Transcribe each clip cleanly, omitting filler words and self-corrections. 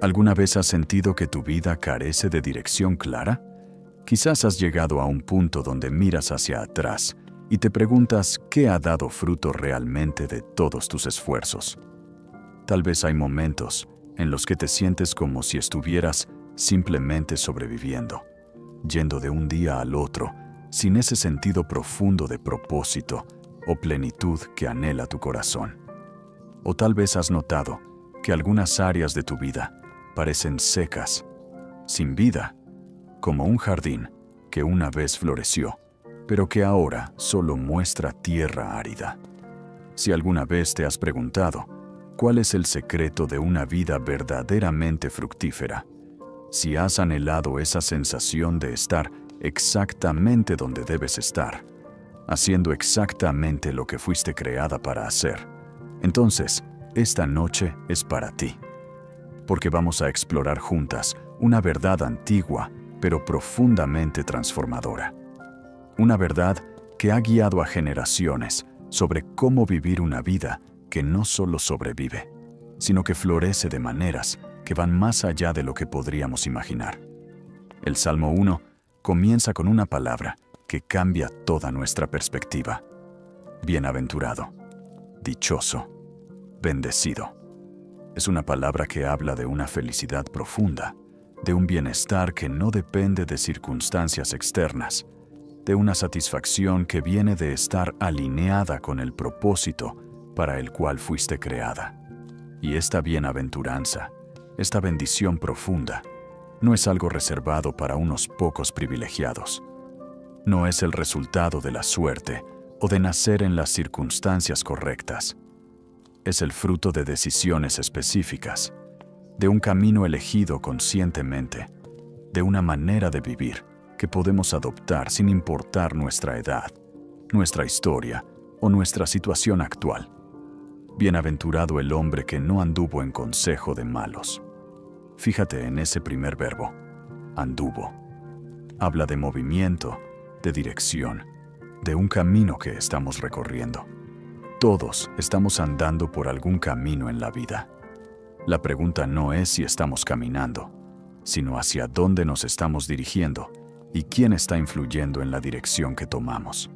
¿Alguna vez has sentido que tu vida carece de dirección clara? Quizás has llegado a un punto donde miras hacia atrás y te preguntas qué ha dado fruto realmente de todos tus esfuerzos. Tal vez hay momentos en los que te sientes como si estuvieras simplemente sobreviviendo, yendo de un día al otro, sin ese sentido profundo de propósito o plenitud que anhela tu corazón. O tal vez has notado que algunas áreas de tu vida parecen secas, sin vida, como un jardín que una vez floreció, pero que ahora solo muestra tierra árida. Si alguna vez te has preguntado, ¿cuál es el secreto de una vida verdaderamente fructífera? Si has anhelado esa sensación de estar exactamente donde debes estar, haciendo exactamente lo que fuiste creada para hacer, entonces, esta noche es para ti. Porque vamos a explorar juntas una verdad antigua, pero profundamente transformadora. Una verdad que ha guiado a generaciones sobre cómo vivir una vida que no solo sobrevive, sino que florece de maneras que van más allá de lo que podríamos imaginar. El Salmo 1 comienza con una palabra que cambia toda nuestra perspectiva. Bienaventurado, dichoso, bendecido. Es una palabra que habla de una felicidad profunda, de un bienestar que no depende de circunstancias externas, de una satisfacción que viene de estar alineada con el propósito para el cual fuiste creada. Y esta bienaventuranza, esta bendición profunda, no es algo reservado para unos pocos privilegiados. No es el resultado de la suerte o de nacer en las circunstancias correctas. Es el fruto de decisiones específicas, de un camino elegido conscientemente, de una manera de vivir que podemos adoptar sin importar nuestra edad, nuestra historia o nuestra situación actual. Bienaventurado el hombre que no anduvo en consejo de malos. Fíjate en ese primer verbo, anduvo. Habla de movimiento, de dirección, de un camino que estamos recorriendo. Todos estamos andando por algún camino en la vida. La pregunta no es si estamos caminando, sino hacia dónde nos estamos dirigiendo y quién está influyendo en la dirección que tomamos.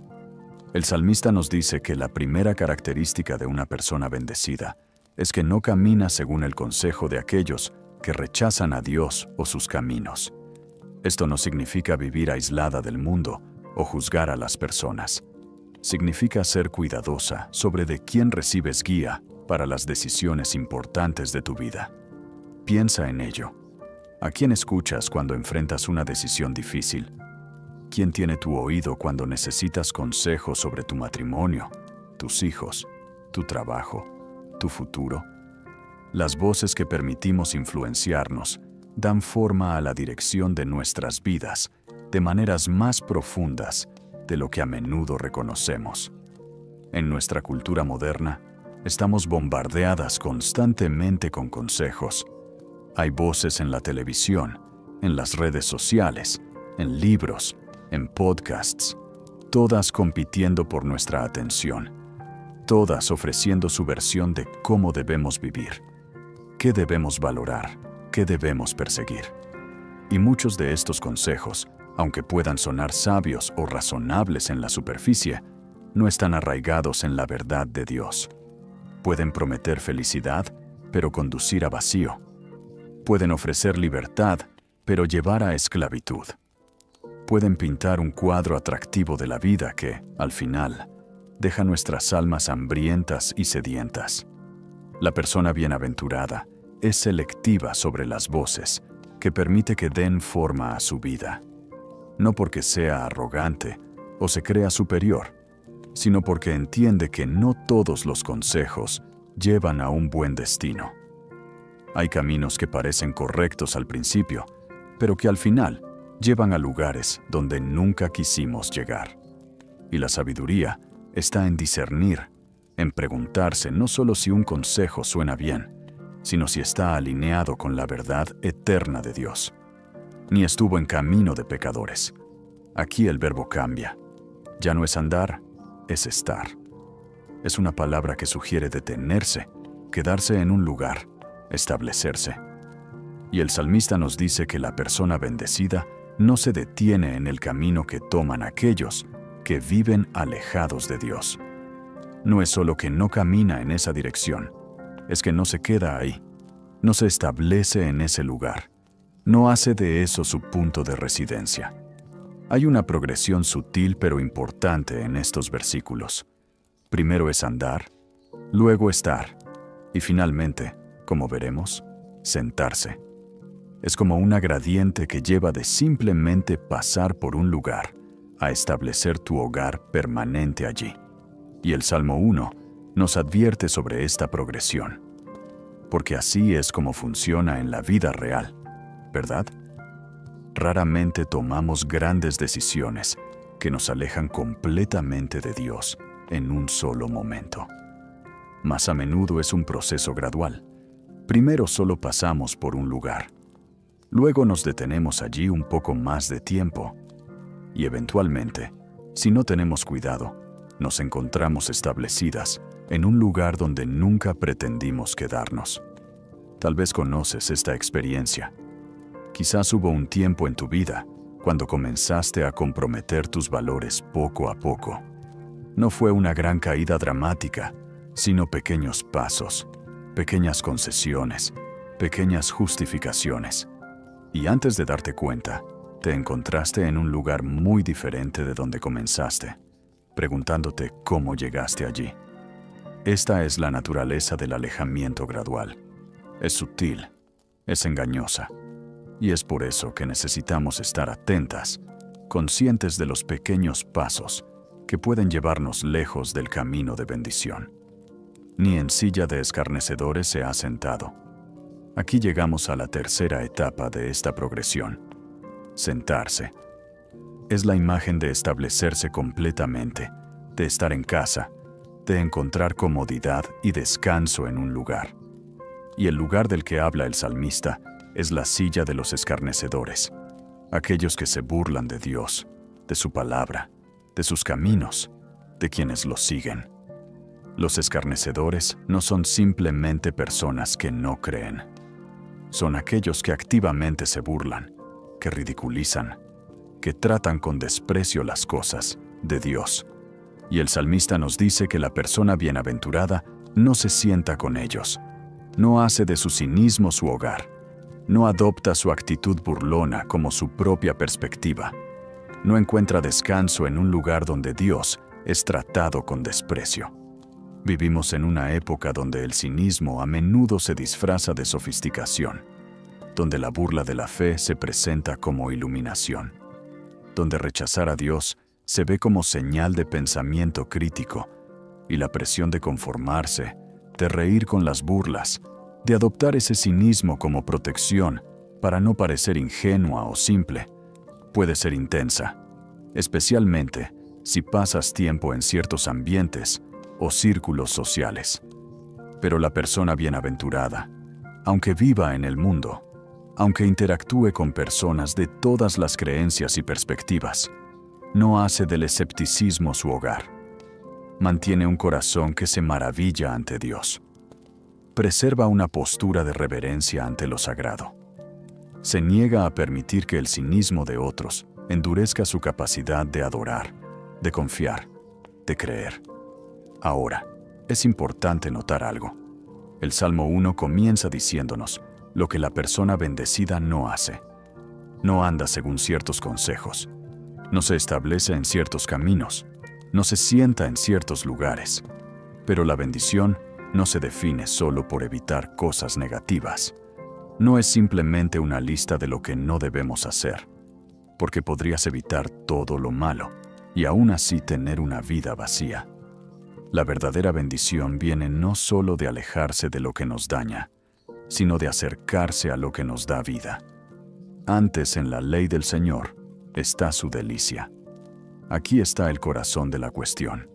El salmista nos dice que la primera característica de una persona bendecida es que no camina según el consejo de aquellos que rechazan a Dios o sus caminos. Esto no significa vivir aislada del mundo o juzgar a las personas. Significa ser cuidadosa sobre de quién recibes guía para las decisiones importantes de tu vida. Piensa en ello. ¿A quién escuchas cuando enfrentas una decisión difícil? ¿Quién tiene tu oído cuando necesitas consejos sobre tu matrimonio, tus hijos, tu trabajo, tu futuro? Las voces que permitimos influenciarnos dan forma a la dirección de nuestras vidas de maneras más profundas de lo que a menudo reconocemos. En nuestra cultura moderna, estamos bombardeadas constantemente con consejos. Hay voces en la televisión, en las redes sociales, en libros, en podcasts, todas compitiendo por nuestra atención, todas ofreciendo su versión de cómo debemos vivir, qué debemos valorar, qué debemos perseguir. Y muchos de estos consejos, aunque puedan sonar sabios o razonables en la superficie, no están arraigados en la verdad de Dios. Pueden prometer felicidad, pero conducir a vacío. Pueden ofrecer libertad, pero llevar a esclavitud. Pueden pintar un cuadro atractivo de la vida que, al final, deja nuestras almas hambrientas y sedientas. La persona bienaventurada es selectiva sobre las voces que permite que den forma a su vida. No porque sea arrogante o se crea superior, sino porque entiende que no todos los consejos llevan a un buen destino. Hay caminos que parecen correctos al principio, pero que al final llevan a lugares donde nunca quisimos llegar. Y la sabiduría está en discernir, en preguntarse no solo si un consejo suena bien, sino si está alineado con la verdad eterna de Dios. Ni estuvo en camino de pecadores. Aquí el verbo cambia. Ya no es andar, es estar. Es una palabra que sugiere detenerse, quedarse en un lugar, establecerse. Y el salmista nos dice que la persona bendecida no se detiene en el camino que toman aquellos que viven alejados de Dios. No es solo que no camina en esa dirección, es que no se queda ahí, no se establece en ese lugar, no hace de eso su punto de residencia. Hay una progresión sutil pero importante en estos versículos. Primero es andar, luego estar, y finalmente, como veremos, sentarse. Es como una gradiente que lleva de simplemente pasar por un lugar a establecer tu hogar permanente allí. Y el Salmo 1 nos advierte sobre esta progresión, porque así es como funciona en la vida real, ¿verdad? Raramente tomamos grandes decisiones que nos alejan completamente de Dios en un solo momento. Más a menudo es un proceso gradual. Primero solo pasamos por un lugar. Luego nos detenemos allí un poco más de tiempo. Y eventualmente, si no tenemos cuidado, nos encontramos establecidas en un lugar donde nunca pretendimos quedarnos. Tal vez conoces esta experiencia. Quizás hubo un tiempo en tu vida cuando comenzaste a comprometer tus valores poco a poco. No fue una gran caída dramática, sino pequeños pasos, pequeñas concesiones, pequeñas justificaciones. Y antes de darte cuenta, te encontraste en un lugar muy diferente de donde comenzaste, preguntándote cómo llegaste allí. Esta es la naturaleza del alejamiento gradual. Es sutil, es engañosa, y es por eso que necesitamos estar atentas, conscientes de los pequeños pasos que pueden llevarnos lejos del camino de bendición. Ni en silla de escarnecedores se ha sentado. Aquí llegamos a la tercera etapa de esta progresión. Sentarse. Es la imagen de establecerse completamente, de estar en casa, de encontrar comodidad y descanso en un lugar. Y el lugar del que habla el salmista es la silla de los escarnecedores, aquellos que se burlan de Dios, de su palabra, de sus caminos, de quienes los siguen. Los escarnecedores no son simplemente personas que no creen. Son aquellos que activamente se burlan, que ridiculizan, que tratan con desprecio las cosas de Dios. Y el salmista nos dice que la persona bienaventurada no se sienta con ellos, no hace de su cinismo su hogar, no adopta su actitud burlona como su propia perspectiva, no encuentra descanso en un lugar donde Dios es tratado con desprecio. Vivimos en una época donde el cinismo a menudo se disfraza de sofisticación, donde la burla de la fe se presenta como iluminación, donde rechazar a Dios se ve como señal de pensamiento crítico y la presión de conformarse, de reír con las burlas, de adoptar ese cinismo como protección para no parecer ingenua o simple, puede ser intensa, especialmente si pasas tiempo en ciertos ambientes o círculos sociales. Pero la persona bienaventurada, aunque viva en el mundo, aunque interactúe con personas de todas las creencias y perspectivas, no hace del escepticismo su hogar. Mantiene un corazón que se maravilla ante Dios. Preserva una postura de reverencia ante lo sagrado. Se niega a permitir que el cinismo de otros endurezca su capacidad de adorar, de confiar, de creer. Ahora, es importante notar algo. El Salmo 1 comienza diciéndonos lo que la persona bendecida no hace. No anda según ciertos consejos. No se establece en ciertos caminos. No se sienta en ciertos lugares. Pero la bendición no se define solo por evitar cosas negativas. No es simplemente una lista de lo que no debemos hacer, porque podrías evitar todo lo malo y aún así tener una vida vacía. La verdadera bendición viene no solo de alejarse de lo que nos daña, sino de acercarse a lo que nos da vida. Antes en la ley del Señor está su delicia. Aquí está el corazón de la cuestión.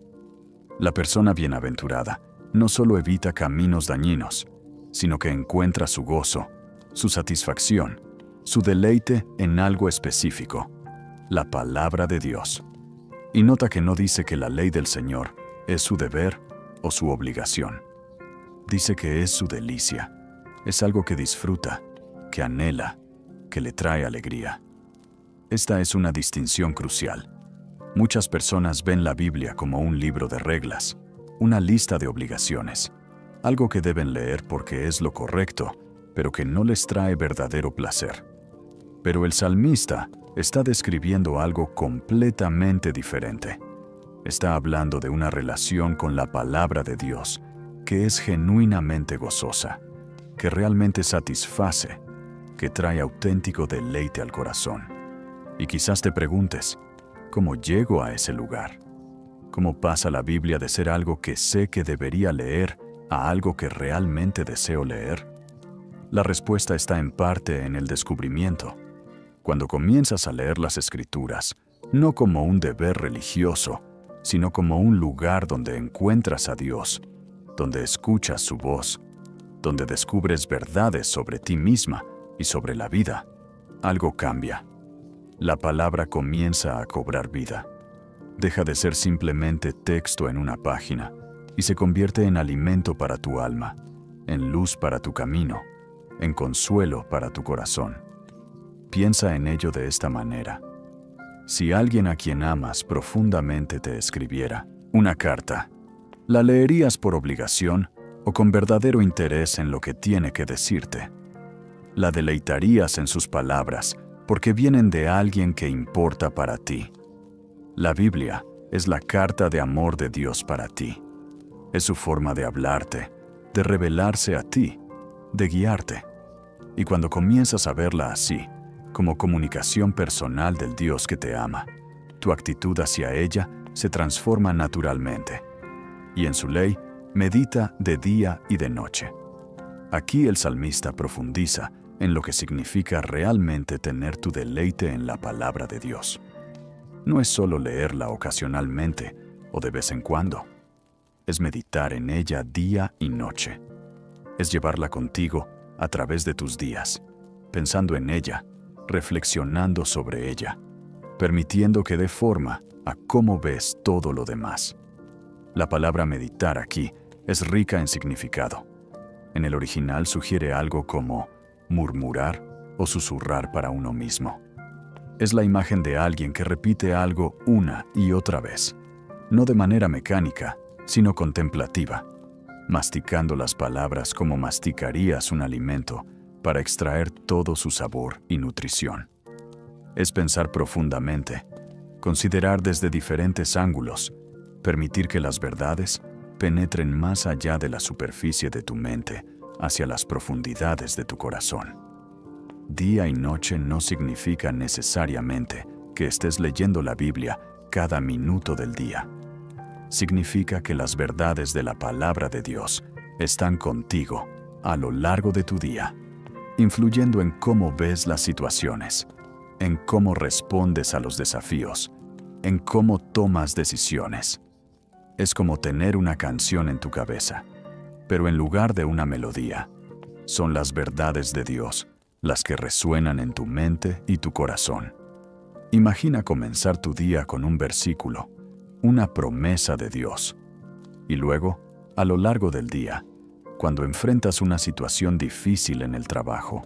La persona bienaventurada no solo evita caminos dañinos, sino que encuentra su gozo, su satisfacción, su deleite en algo específico, la palabra de Dios. Y nota que no dice que la ley del Señor es su deber o su obligación. Dice que es su delicia, es algo que disfruta, que anhela, que le trae alegría. Esta es una distinción crucial. Muchas personas ven la Biblia como un libro de reglas, una lista de obligaciones, algo que deben leer porque es lo correcto, pero que no les trae verdadero placer. Pero el salmista está describiendo algo completamente diferente. Está hablando de una relación con la palabra de Dios que es genuinamente gozosa, que realmente satisface, que trae auténtico deleite al corazón. Y quizás te preguntes, ¿cómo llego a ese lugar? ¿Cómo pasa la Biblia de ser algo que sé que debería leer a algo que realmente deseo leer? La respuesta está en parte en el descubrimiento. Cuando comienzas a leer las Escrituras, no como un deber religioso, sino como un lugar donde encuentras a Dios, donde escuchas su voz, donde descubres verdades sobre ti misma y sobre la vida, algo cambia. La palabra comienza a cobrar vida. Deja de ser simplemente texto en una página y se convierte en alimento para tu alma, en luz para tu camino, en consuelo para tu corazón. Piensa en ello de esta manera. Si alguien a quien amas profundamente te escribiera una carta, ¿la leerías por obligación o con verdadero interés en lo que tiene que decirte? La deleitarías en sus palabras porque vienen de alguien que importa para ti. La Biblia es la carta de amor de Dios para ti. Es su forma de hablarte, de revelarse a ti, de guiarte. Y cuando comienzas a verla así, como comunicación personal del Dios que te ama, tu actitud hacia ella se transforma naturalmente. Y en su ley, medita de día y de noche. Aquí el salmista profundiza en lo que significa realmente tener tu deleite en la palabra de Dios. No es solo leerla ocasionalmente o de vez en cuando. Es meditar en ella día y noche. Es llevarla contigo a través de tus días, pensando en ella, reflexionando sobre ella, permitiendo que dé forma a cómo ves todo lo demás. La palabra meditar aquí es rica en significado. En el original sugiere algo como murmurar o susurrar para uno mismo. Es la imagen de alguien que repite algo una y otra vez, no de manera mecánica, sino contemplativa, masticando las palabras como masticarías un alimento para extraer todo su sabor y nutrición. Es pensar profundamente, considerar desde diferentes ángulos, permitir que las verdades penetren más allá de la superficie de tu mente, hacia las profundidades de tu corazón. Día y noche no significa necesariamente que estés leyendo la Biblia cada minuto del día. Significa que las verdades de la palabra de Dios están contigo a lo largo de tu día, influyendo en cómo ves las situaciones, en cómo respondes a los desafíos, en cómo tomas decisiones. Es como tener una canción en tu cabeza, pero en lugar de una melodía, son las verdades de Dios las que resuenan en tu mente y tu corazón. Imagina comenzar tu día con un versículo, una promesa de Dios. Y luego, a lo largo del día, cuando enfrentas una situación difícil en el trabajo,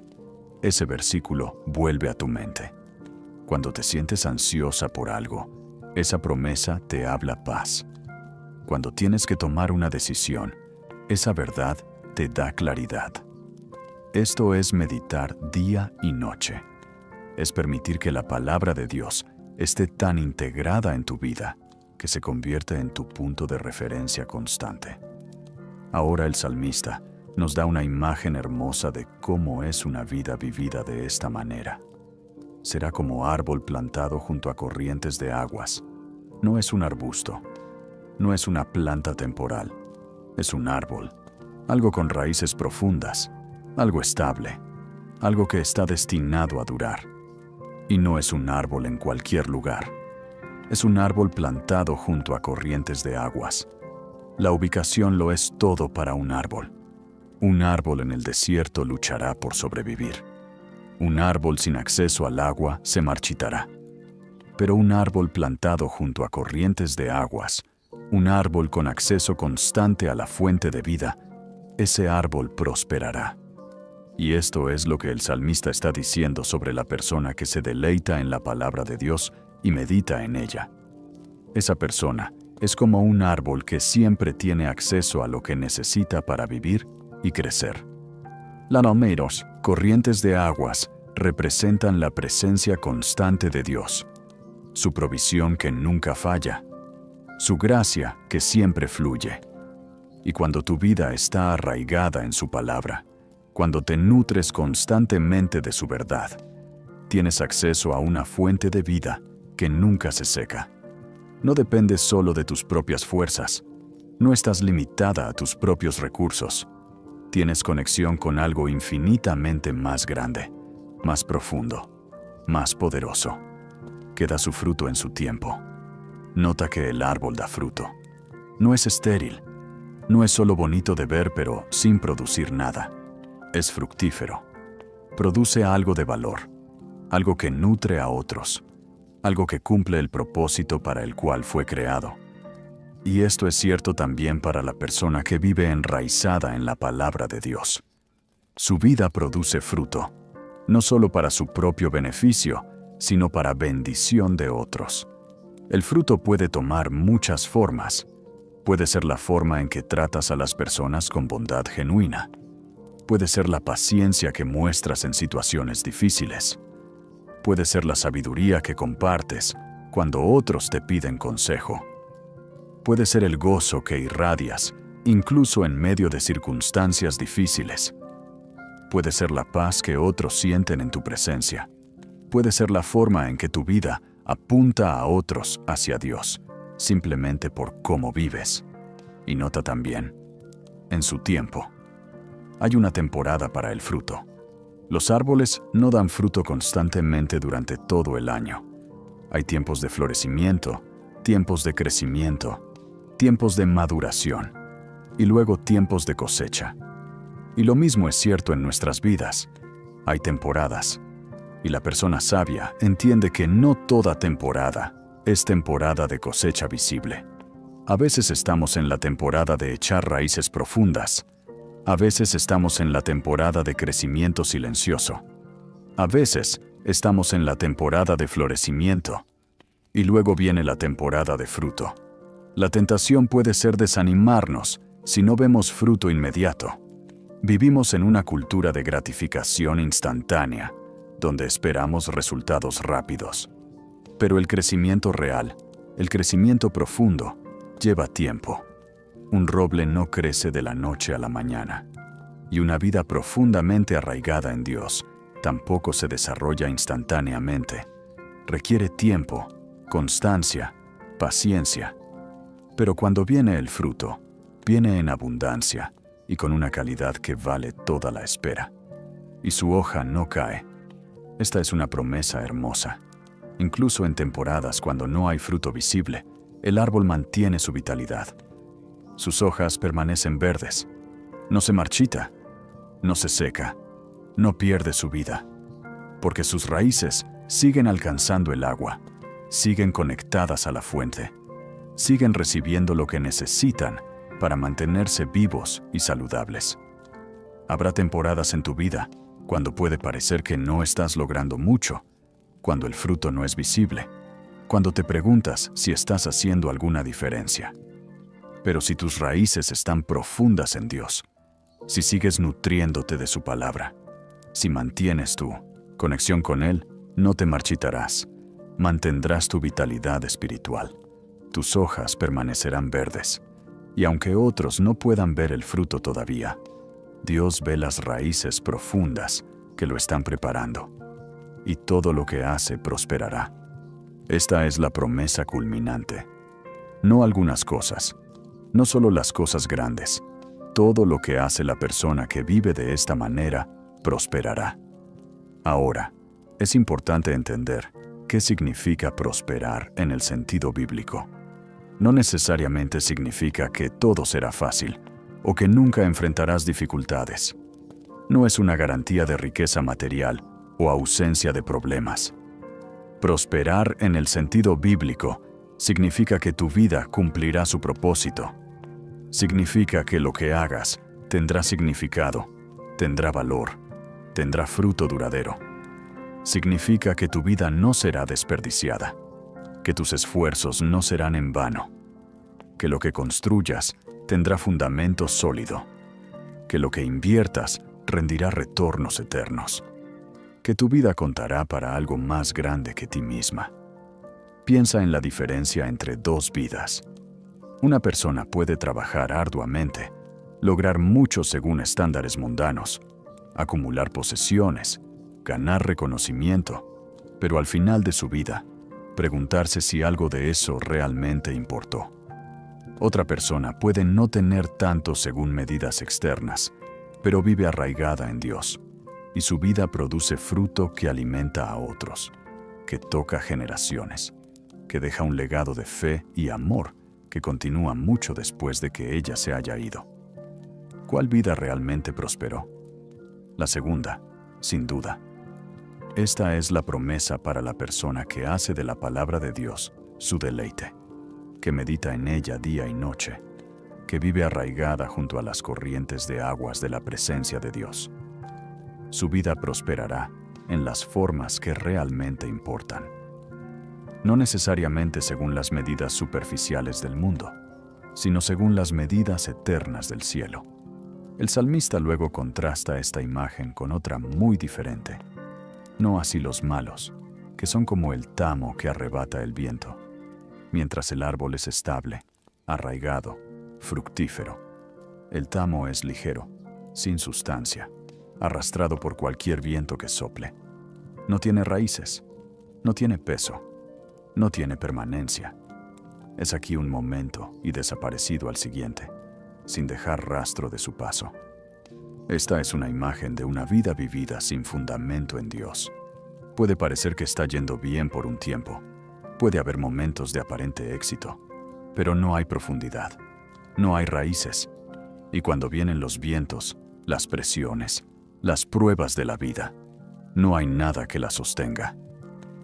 ese versículo vuelve a tu mente. Cuando te sientes ansiosa por algo, esa promesa te habla paz. Cuando tienes que tomar una decisión, esa verdad te da claridad. Esto es meditar día y noche. Es permitir que la palabra de Dios esté tan integrada en tu vida que se convierte en tu punto de referencia constante. Ahora el salmista nos da una imagen hermosa de cómo es una vida vivida de esta manera. Será como árbol plantado junto a corrientes de aguas. No es un arbusto, no es una planta temporal, es un árbol, algo con raíces profundas, algo estable, algo que está destinado a durar. Y no es un árbol en cualquier lugar. Es un árbol plantado junto a corrientes de aguas. La ubicación lo es todo para un árbol. Un árbol en el desierto luchará por sobrevivir. Un árbol sin acceso al agua se marchitará. Pero un árbol plantado junto a corrientes de aguas, un árbol con acceso constante a la fuente de vida, ese árbol prosperará. Y esto es lo que el salmista está diciendo sobre la persona que se deleita en la palabra de Dios y medita en ella. Esa persona es como un árbol que siempre tiene acceso a lo que necesita para vivir y crecer. Lameros, corrientes de aguas, representan la presencia constante de Dios, su provisión que nunca falla, su gracia que siempre fluye. Y cuando tu vida está arraigada en su palabra, cuando te nutres constantemente de su verdad, tienes acceso a una fuente de vida que nunca se seca. No dependes solo de tus propias fuerzas, no estás limitada a tus propios recursos. Tienes conexión con algo infinitamente más grande, más profundo, más poderoso, que da su fruto en su tiempo. Nota que el árbol da fruto. No es estéril, no es solo bonito de ver pero sin producir nada. Es fructífero. Produce algo de valor, algo que nutre a otros, algo que cumple el propósito para el cual fue creado. Y esto es cierto también para la persona que vive enraizada en la palabra de Dios. Su vida produce fruto, no solo para su propio beneficio, sino para bendición de otros. El fruto puede tomar muchas formas. Puede ser la forma en que tratas a las personas con bondad genuina. Puede ser la paciencia que muestras en situaciones difíciles. Puede ser la sabiduría que compartes cuando otros te piden consejo. Puede ser el gozo que irradias, incluso en medio de circunstancias difíciles. Puede ser la paz que otros sienten en tu presencia. Puede ser la forma en que tu vida apunta a otros hacia Dios, simplemente por cómo vives. Y nota también, en su tiempo. Hay una temporada para el fruto. Los árboles no dan fruto constantemente durante todo el año. Hay tiempos de florecimiento, tiempos de crecimiento, tiempos de maduración y luego tiempos de cosecha. Y lo mismo es cierto en nuestras vidas. Hay temporadas. Y la persona sabia entiende que no toda temporada es temporada de cosecha visible. A veces estamos en la temporada de echar raíces profundas. A veces estamos en la temporada de crecimiento silencioso. A veces estamos en la temporada de florecimiento. Y luego viene la temporada de fruto. La tentación puede ser desanimarnos si no vemos fruto inmediato. Vivimos en una cultura de gratificación instantánea, donde esperamos resultados rápidos. Pero el crecimiento real, el crecimiento profundo, lleva tiempo. Un roble no crece de la noche a la mañana. Y una vida profundamente arraigada en Dios tampoco se desarrolla instantáneamente. Requiere tiempo, constancia, paciencia. Pero cuando viene el fruto, viene en abundancia y con una calidad que vale toda la espera. Y su hoja no cae. Esta es una promesa hermosa. Incluso en temporadas cuando no hay fruto visible, el árbol mantiene su vitalidad. Sus hojas permanecen verdes. No se marchita, no se seca, no pierde su vida. Porque sus raíces siguen alcanzando el agua, siguen conectadas a la fuente, siguen recibiendo lo que necesitan para mantenerse vivos y saludables. Habrá temporadas en tu vida cuando puede parecer que no estás logrando mucho, cuando el fruto no es visible, cuando te preguntas si estás haciendo alguna diferencia. Pero si tus raíces están profundas en Dios, si sigues nutriéndote de su palabra, si mantienes tu conexión con Él, no te marchitarás, mantendrás tu vitalidad espiritual. Tus hojas permanecerán verdes, y aunque otros no puedan ver el fruto todavía, Dios ve las raíces profundas que lo están preparando, y todo lo que hace prosperará. Esta es la promesa culminante. No algunas cosas, no solo las cosas grandes. Todo lo que hace la persona que vive de esta manera prosperará. Ahora, es importante entender qué significa prosperar en el sentido bíblico. No necesariamente significa que todo será fácil o que nunca enfrentarás dificultades. No es una garantía de riqueza material o ausencia de problemas. Prosperar en el sentido bíblico significa que tu vida cumplirá su propósito. Significa que lo que hagas tendrá significado, tendrá valor tendrá fruto duradero. Significa que tu vida no será desperdiciada, que tus esfuerzos no serán en vano, que lo que construyas tendrá fundamento sólido, que lo que inviertas rendirá retornos eternos, que tu vida contará para algo más grande que ti misma. Piensa en la diferencia entre dos vidas. Una persona puede trabajar arduamente, lograr mucho según estándares mundanos, acumular posesiones, ganar reconocimiento, pero al final de su vida, preguntarse si algo de eso realmente importó. Otra persona puede no tener tanto según medidas externas, pero vive arraigada en Dios, y su vida produce fruto que alimenta a otros, que toca generaciones, que deja un legado de fe y amor que continúa mucho después de que ella se haya ido. ¿Cuál vida realmente prosperó? La segunda, sin duda. Esta es la promesa para la persona que hace de la palabra de Dios su deleite, que medita en ella día y noche, que vive arraigada junto a las corrientes de aguas de la presencia de Dios. Su vida prosperará en las formas que realmente importan, no necesariamente según las medidas superficiales del mundo, sino según las medidas eternas del cielo. El salmista luego contrasta esta imagen con otra muy diferente. No así los malos, que son como el tamo que arrebata el viento, mientras el árbol es estable, arraigado, fructífero. El tamo es ligero, sin sustancia, arrastrado por cualquier viento que sople. No tiene raíces, no tiene peso, no tiene permanencia. Es aquí un momento y desaparecido al siguiente, sin dejar rastro de su paso. Esta es una imagen de una vida vivida sin fundamento en Dios. Puede parecer que está yendo bien por un tiempo. Puede haber momentos de aparente éxito, pero no hay profundidad, no hay raíces. Y cuando vienen los vientos, las presiones, las pruebas de la vida, no hay nada que la sostenga.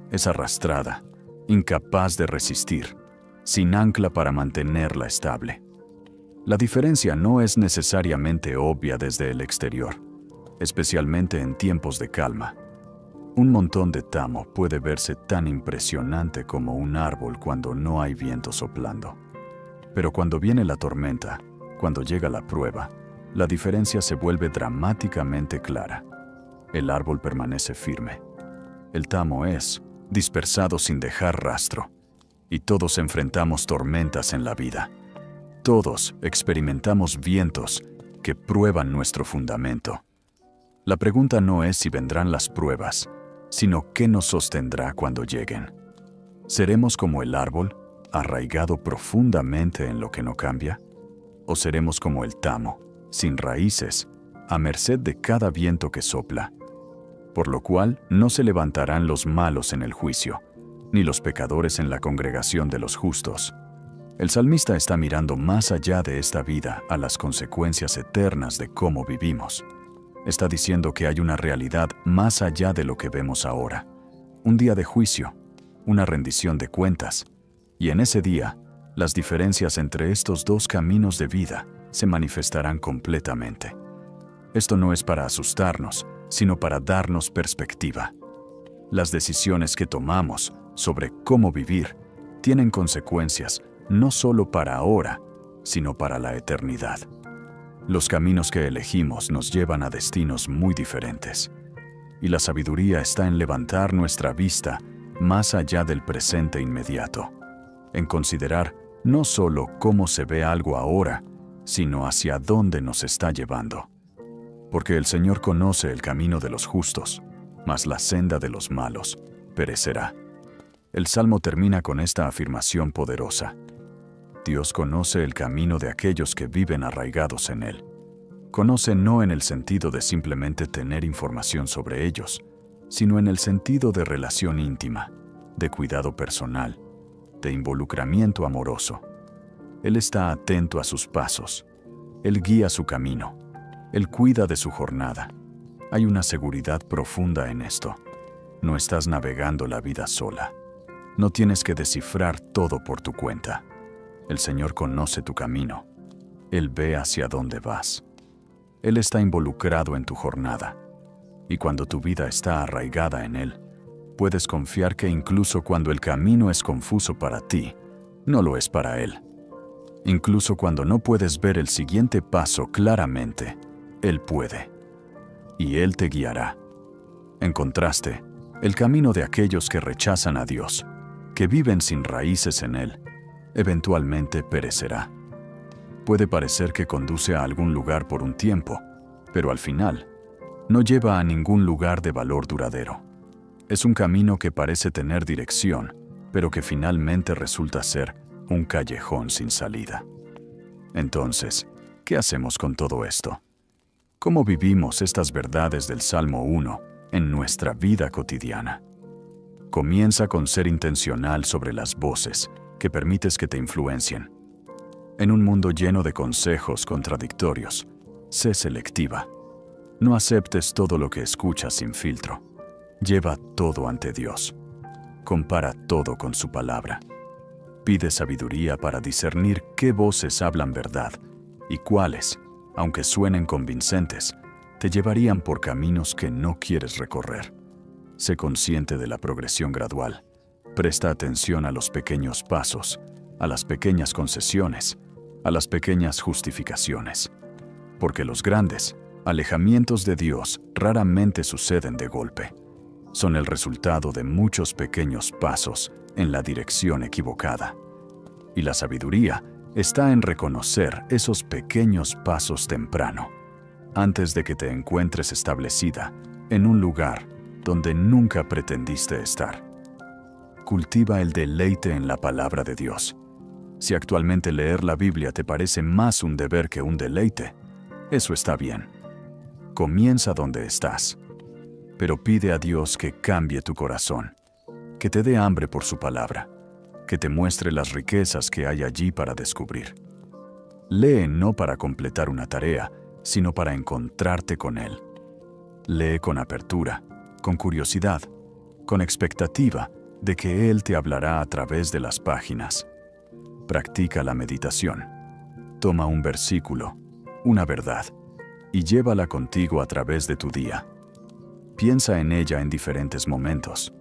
Es arrastrada, incapaz de resistir, sin ancla para mantenerla estable. La diferencia no es necesariamente obvia desde el exterior, especialmente en tiempos de calma. Un montón de tamo puede verse tan impresionante como un árbol cuando no hay viento soplando. Pero cuando viene la tormenta, cuando llega la prueba, la diferencia se vuelve dramáticamente clara. El árbol permanece firme. El tamo es dispersado sin dejar rastro. Y todos enfrentamos tormentas en la vida. Todos experimentamos vientos que prueban nuestro fundamento. La pregunta no es si vendrán las pruebas, sino qué nos sostendrá cuando lleguen. ¿Seremos como el árbol, arraigado profundamente en lo que no cambia? ¿O seremos como el tamo, sin raíces, a merced de cada viento que sopla? Por lo cual no se levantarán los malos en el juicio, ni los pecadores en la congregación de los justos. El salmista está mirando más allá de esta vida a las consecuencias eternas de cómo vivimos. Está diciendo que hay una realidad más allá de lo que vemos ahora. Un día de juicio, una rendición de cuentas. Y en ese día, las diferencias entre estos dos caminos de vida se manifestarán completamente. Esto no es para asustarnos, sino para darnos perspectiva. Las decisiones que tomamos sobre cómo vivir tienen consecuencias no solo para ahora, sino para la eternidad. Los caminos que elegimos nos llevan a destinos muy diferentes. Y la sabiduría está en levantar nuestra vista más allá del presente inmediato, en considerar no solo cómo se ve algo ahora, sino hacia dónde nos está llevando. Porque el Señor conoce el camino de los justos, mas la senda de los malos perecerá. El Salmo termina con esta afirmación poderosa. Dios conoce el camino de aquellos que viven arraigados en Él. Conoce no en el sentido de simplemente tener información sobre ellos, sino en el sentido de relación íntima, de cuidado personal, de involucramiento amoroso. Él está atento a sus pasos. Él guía su camino. Él cuida de su jornada. Hay una seguridad profunda en esto. No estás navegando la vida sola. No tienes que descifrar todo por tu cuenta. El Señor conoce tu camino. Él ve hacia dónde vas. Él está involucrado en tu jornada. Y cuando tu vida está arraigada en Él, puedes confiar que incluso cuando el camino es confuso para ti, no lo es para Él. Incluso cuando no puedes ver el siguiente paso claramente, Él puede. Y Él te guiará. En contraste, el camino de aquellos que rechazan a Dios, que viven sin raíces en Él, eventualmente perecerá. Puede parecer que conduce a algún lugar por un tiempo, pero al final, no lleva a ningún lugar de valor duradero. Es un camino que parece tener dirección, pero que finalmente resulta ser un callejón sin salida. Entonces, ¿qué hacemos con todo esto? ¿Cómo vivimos estas verdades del Salmo 1 en nuestra vida cotidiana? Comienza con ser intencional sobre las voces que permites que te influencien. En un mundo lleno de consejos contradictorios, sé selectiva. No aceptes todo lo que escuchas sin filtro. Lleva todo ante Dios. Compara todo con su palabra. Pide sabiduría para discernir qué voces hablan verdad y cuáles, aunque suenen convincentes, te llevarían por caminos que no quieres recorrer. Sé consciente de la progresión gradual. Presta atención a los pequeños pasos, a las pequeñas concesiones, a las pequeñas justificaciones. Porque los grandes alejamientos de Dios raramente suceden de golpe. Son el resultado de muchos pequeños pasos en la dirección equivocada. Y la sabiduría está en reconocer esos pequeños pasos temprano, antes de que te encuentres establecida en un lugar donde nunca pretendiste estar. Cultiva el deleite en la palabra de Dios. Si actualmente leer la Biblia te parece más un deber que un deleite, eso está bien. Comienza donde estás, pero pide a Dios que cambie tu corazón, que te dé hambre por su palabra, que te muestre las riquezas que hay allí para descubrir. Lee no para completar una tarea, sino para encontrarte con Él. Lee con apertura, con curiosidad, con expectativa de que Él te hablará a través de las páginas. Practica la meditación. Toma un versículo, una verdad, y llévala contigo a través de tu día. Piensa en ella en diferentes momentos.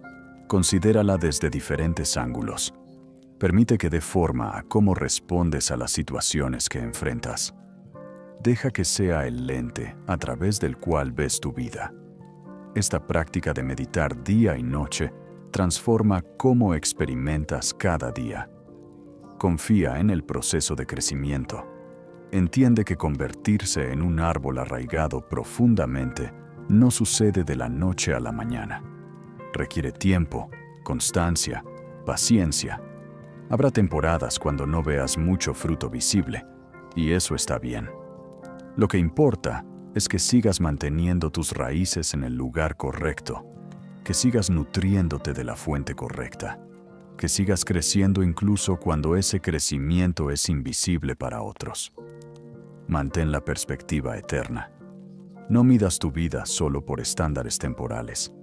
Considérala desde diferentes ángulos. Permite que dé forma a cómo respondes a las situaciones que enfrentas. Deja que sea el lente a través del cual ves tu vida. Esta práctica de meditar día y noche transforma cómo experimentas cada día. Confía en el proceso de crecimiento. Entiende que convertirse en un árbol arraigado profundamente no sucede de la noche a la mañana. Requiere tiempo, constancia, paciencia. Habrá temporadas cuando no veas mucho fruto visible, y eso está bien. Lo que importa es que sigas manteniendo tus raíces en el lugar correcto, que sigas nutriéndote de la fuente correcta, que sigas creciendo incluso cuando ese crecimiento es invisible para otros. Mantén la perspectiva eterna. No midas tu vida solo por estándares temporales.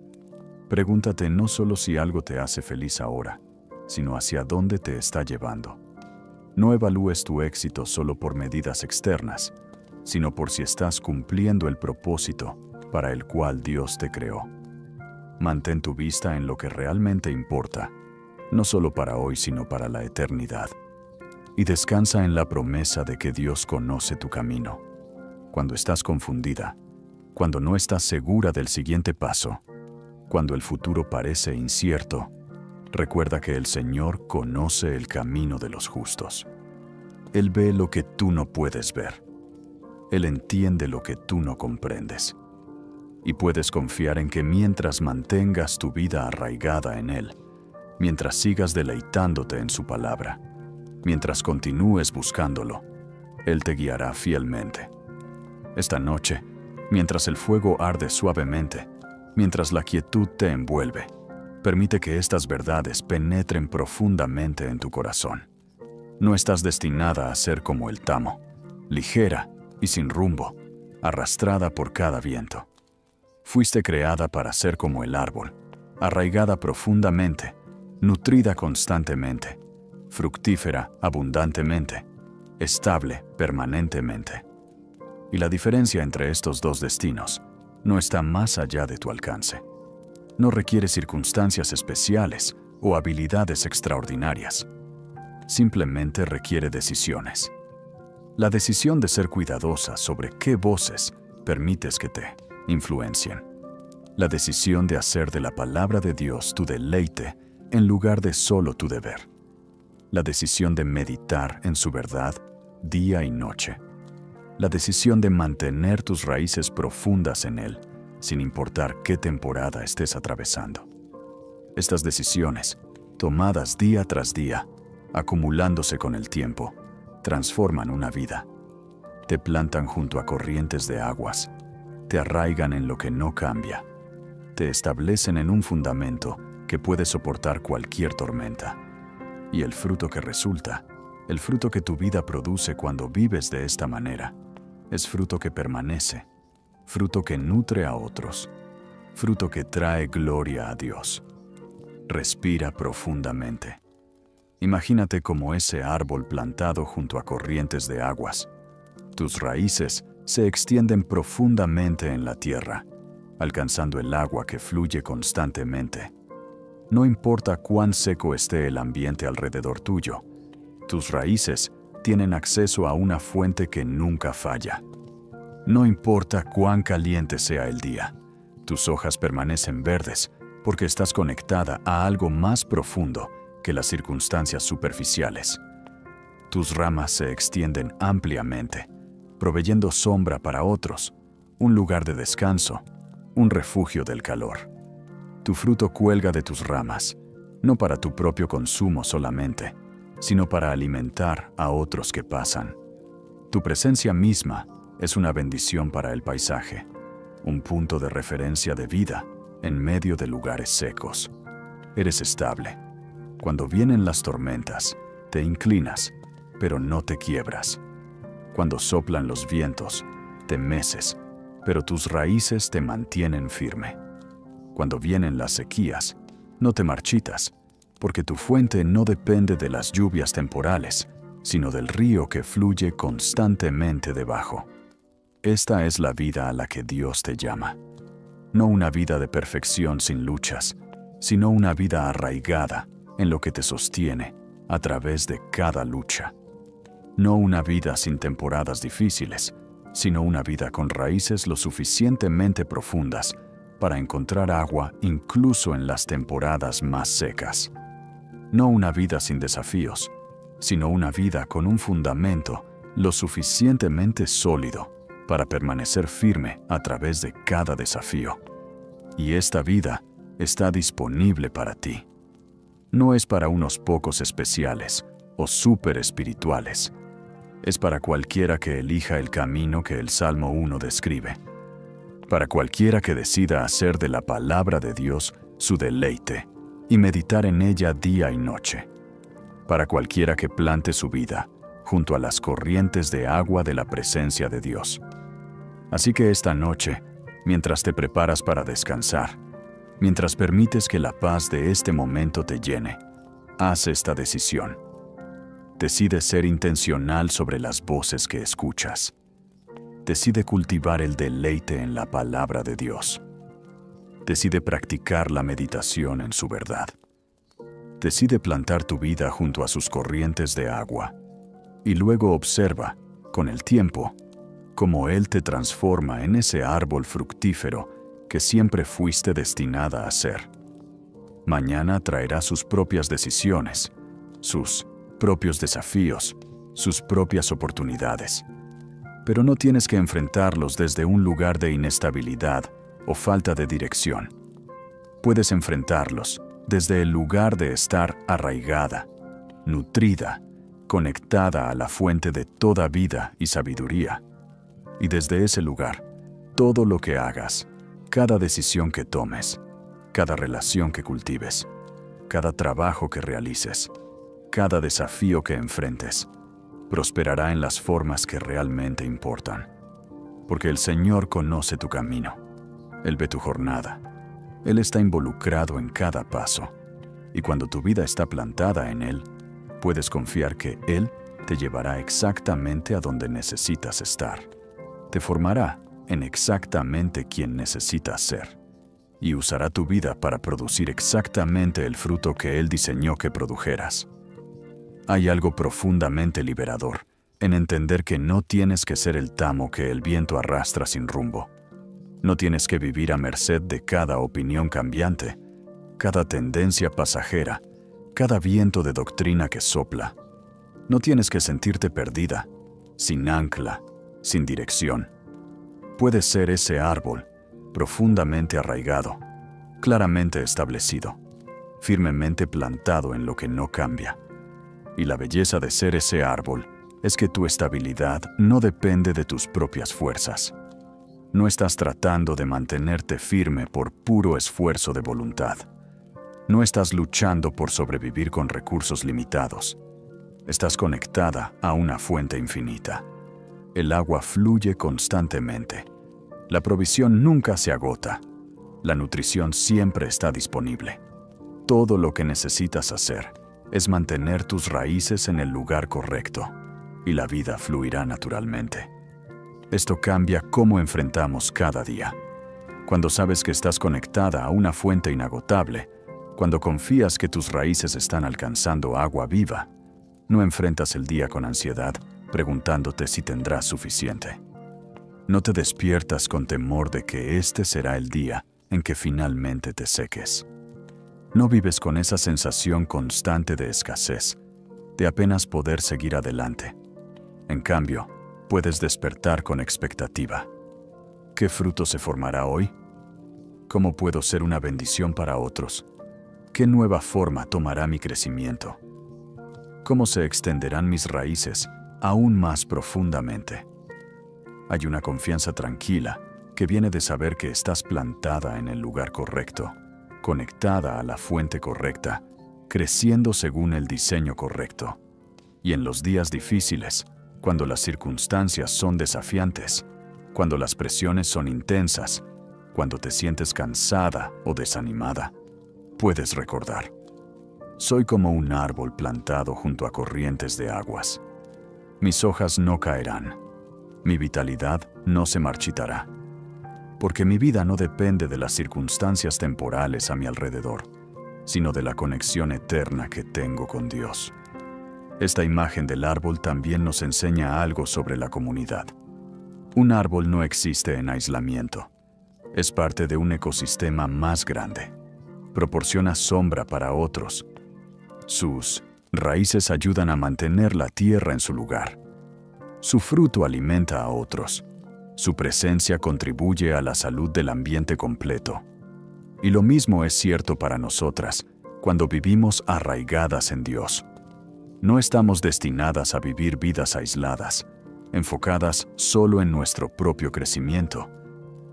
Pregúntate no solo si algo te hace feliz ahora, sino hacia dónde te está llevando. No evalúes tu éxito solo por medidas externas, sino por si estás cumpliendo el propósito para el cual Dios te creó. Mantén tu vista en lo que realmente importa, no solo para hoy, sino para la eternidad. Y descansa en la promesa de que Dios conoce tu camino. Cuando estás confundida, cuando no estás segura del siguiente paso, cuando el futuro parece incierto, recuerda que el Señor conoce el camino de los justos. Él ve lo que tú no puedes ver. Él entiende lo que tú no comprendes. Y puedes confiar en que mientras mantengas tu vida arraigada en Él, mientras sigas deleitándote en su palabra, mientras continúes buscándolo, Él te guiará fielmente. Esta noche, mientras el fuego arde suavemente, mientras la quietud te envuelve, permite que estas verdades penetren profundamente en tu corazón. No estás destinada a ser como el tamo, ligera y sin rumbo, arrastrada por cada viento. Fuiste creada para ser como el árbol, arraigada profundamente, nutrida constantemente, fructífera abundantemente, estable permanentemente. Y la diferencia entre estos dos destinos no está más allá de tu alcance. No requiere circunstancias especiales o habilidades extraordinarias. Simplemente requiere decisiones. La decisión de ser cuidadosa sobre qué voces permites que te influencien. La decisión de hacer de la palabra de Dios tu deleite en lugar de solo tu deber. La decisión de meditar en su verdad día y noche. La decisión de mantener tus raíces profundas en Él, sin importar qué temporada estés atravesando. Estas decisiones, tomadas día tras día, acumulándose con el tiempo, transforman una vida. Te plantan junto a corrientes de aguas, te arraigan en lo que no cambia, te establecen en un fundamento que puede soportar cualquier tormenta. Y el fruto que resulta, el fruto que tu vida produce cuando vives de esta manera, es fruto que permanece, fruto que nutre a otros, fruto que trae gloria a Dios. Respira profundamente. Imagínate como ese árbol plantado junto a corrientes de aguas. Tus raíces se extienden profundamente en la tierra, alcanzando el agua que fluye constantemente. No importa cuán seco esté el ambiente alrededor tuyo, tus raíces tienen acceso a una fuente que nunca falla. No importa cuán caliente sea el día, tus hojas permanecen verdes porque estás conectada a algo más profundo que las circunstancias superficiales. Tus ramas se extienden ampliamente, proveyendo sombra para otros, un lugar de descanso, un refugio del calor. Tu fruto cuelga de tus ramas, no para tu propio consumo solamente, sino para alimentar a otros que pasan. Tu presencia misma es una bendición para el paisaje, un punto de referencia de vida en medio de lugares secos. Eres estable. Cuando vienen las tormentas, te inclinas, pero no te quiebras. Cuando soplan los vientos, te meces, pero tus raíces te mantienen firme. Cuando vienen las sequías, no te marchitas, porque tu fuente no depende de las lluvias temporales, sino del río que fluye constantemente debajo. Esta es la vida a la que Dios te llama. No una vida de perfección sin luchas, sino una vida arraigada en lo que te sostiene a través de cada lucha. No una vida sin temporadas difíciles, sino una vida con raíces lo suficientemente profundas para encontrar agua incluso en las temporadas más secas. No una vida sin desafíos, sino una vida con un fundamento lo suficientemente sólido para permanecer firme a través de cada desafío. Y esta vida está disponible para ti. No es para unos pocos especiales o súper espirituales. Es para cualquiera que elija el camino que el Salmo 1 describe. Para cualquiera que decida hacer de la palabra de Dios su deleite y meditar en ella día y noche. Para cualquiera que plante su vida junto a las corrientes de agua de la presencia de Dios. Así que esta noche, mientras te preparas para descansar, mientras permites que la paz de este momento te llene, haz esta decisión. Decide ser intencional sobre las voces que escuchas. Decide cultivar el deleite en la palabra de Dios. Decide practicar la meditación en su verdad. Decide plantar tu vida junto a sus corrientes de agua. Y luego observa, con el tiempo, cómo Él te transforma en ese árbol fructífero que siempre fuiste destinada a ser. Mañana traerá sus propias decisiones, sus propios desafíos, sus propias oportunidades. Pero no tienes que enfrentarlos desde un lugar de inestabilidad o falta de dirección. Puedes enfrentarlos desde el lugar de estar arraigada, nutrida, conectada a la fuente de toda vida y sabiduría. Y desde ese lugar, todo lo que hagas, cada decisión que tomes, cada relación que cultives, cada trabajo que realices, cada desafío que enfrentes, prosperará en las formas que realmente importan. Porque el Señor conoce tu camino. Él ve tu jornada. Él está involucrado en cada paso. Y cuando tu vida está plantada en Él, puedes confiar que Él te llevará exactamente a donde necesitas estar. Te formará en exactamente quien necesitas ser, y usará tu vida para producir exactamente el fruto que Él diseñó que produjeras. Hay algo profundamente liberador en entender que no tienes que ser el tamo que el viento arrastra sin rumbo. No tienes que vivir a merced de cada opinión cambiante, cada tendencia pasajera, cada viento de doctrina que sopla. No tienes que sentirte perdida, sin ancla, sin dirección. Puedes ser ese árbol, profundamente arraigado, claramente establecido, firmemente plantado en lo que no cambia. Y la belleza de ser ese árbol es que tu estabilidad no depende de tus propias fuerzas. No estás tratando de mantenerte firme por puro esfuerzo de voluntad. No estás luchando por sobrevivir con recursos limitados. Estás conectada a una fuente infinita. El agua fluye constantemente. La provisión nunca se agota. La nutrición siempre está disponible. Todo lo que necesitas hacer es mantener tus raíces en el lugar correcto, y la vida fluirá naturalmente. Esto cambia cómo enfrentamos cada día. Cuando sabes que estás conectada a una fuente inagotable, cuando confías que tus raíces están alcanzando agua viva, no enfrentas el día con ansiedad, preguntándote si tendrás suficiente. No te despiertas con temor de que este será el día en que finalmente te seques. No vives con esa sensación constante de escasez, de apenas poder seguir adelante. En cambio, puedes despertar con expectativa. ¿Qué fruto se formará hoy? ¿Cómo puedo ser una bendición para otros? ¿Qué nueva forma tomará mi crecimiento? ¿Cómo se extenderán mis raíces aún más profundamente? Hay una confianza tranquila que viene de saber que estás plantada en el lugar correcto, conectada a la fuente correcta, creciendo según el diseño correcto. Y en los días difíciles, cuando las circunstancias son desafiantes, cuando las presiones son intensas, cuando te sientes cansada o desanimada, puedes recordar: soy como un árbol plantado junto a corrientes de aguas. Mis hojas no caerán, mi vitalidad no se marchitará, porque mi vida no depende de las circunstancias temporales a mi alrededor, sino de la conexión eterna que tengo con Dios. Esta imagen del árbol también nos enseña algo sobre la comunidad. Un árbol no existe en aislamiento. Es parte de un ecosistema más grande. Proporciona sombra para otros. Sus raíces ayudan a mantener la tierra en su lugar. Su fruto alimenta a otros. Su presencia contribuye a la salud del ambiente completo. Y lo mismo es cierto para nosotras cuando vivimos arraigadas en Dios. No estamos destinadas a vivir vidas aisladas, enfocadas solo en nuestro propio crecimiento,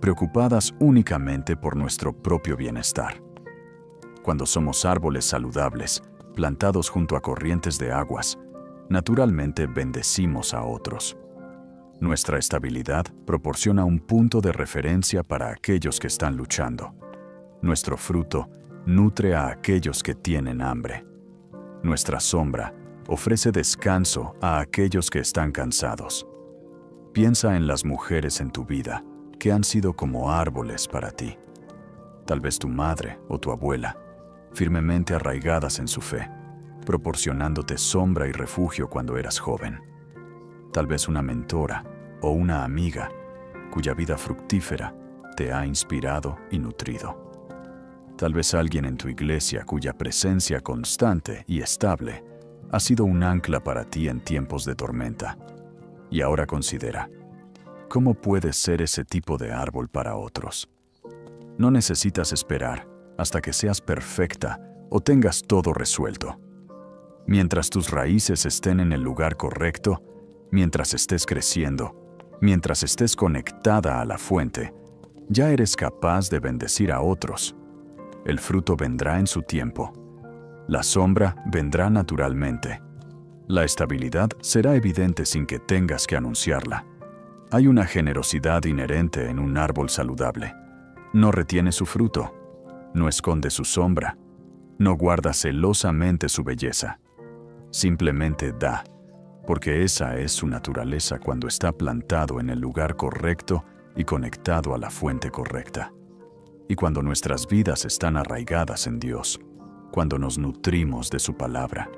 preocupadas únicamente por nuestro propio bienestar. Cuando somos árboles saludables, plantados junto a corrientes de aguas, naturalmente bendecimos a otros. Nuestra estabilidad proporciona un punto de referencia para aquellos que están luchando. Nuestro fruto nutre a aquellos que tienen hambre. Nuestra sombra ofrece descanso a aquellos que están cansados. Piensa en las mujeres en tu vida que han sido como árboles para ti. Tal vez tu madre o tu abuela, firmemente arraigadas en su fe, proporcionándote sombra y refugio cuando eras joven. Tal vez una mentora o una amiga cuya vida fructífera te ha inspirado y nutrido. Tal vez alguien en tu iglesia cuya presencia constante y estable ha sido un ancla para ti en tiempos de tormenta. Y ahora considera: ¿cómo puedes ser ese tipo de árbol para otros? No necesitas esperar hasta que seas perfecta o tengas todo resuelto. Mientras tus raíces estén en el lugar correcto, mientras estés creciendo, mientras estés conectada a la fuente, ya eres capaz de bendecir a otros. El fruto vendrá en su tiempo. La sombra vendrá naturalmente. La estabilidad será evidente sin que tengas que anunciarla. Hay una generosidad inherente en un árbol saludable. No retiene su fruto, no esconde su sombra, no guarda celosamente su belleza. Simplemente da, porque esa es su naturaleza cuando está plantado en el lugar correcto y conectado a la fuente correcta. Y cuando nuestras vidas están arraigadas en Dios, cuando nos nutrimos de su palabra,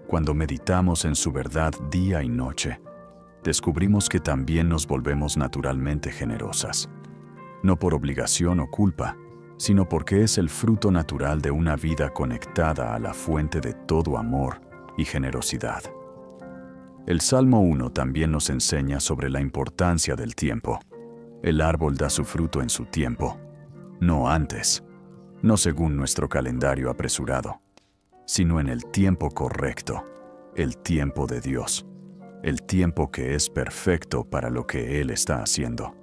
cuando meditamos en su verdad día y noche, descubrimos que también nos volvemos naturalmente generosas. No por obligación o culpa, sino porque es el fruto natural de una vida conectada a la fuente de todo amor y generosidad. El Salmo 1 también nos enseña sobre la importancia del tiempo. El árbol da su fruto en su tiempo, no antes, no según nuestro calendario apresurado, sino en el tiempo correcto, el tiempo de Dios, el tiempo que es perfecto para lo que Él está haciendo.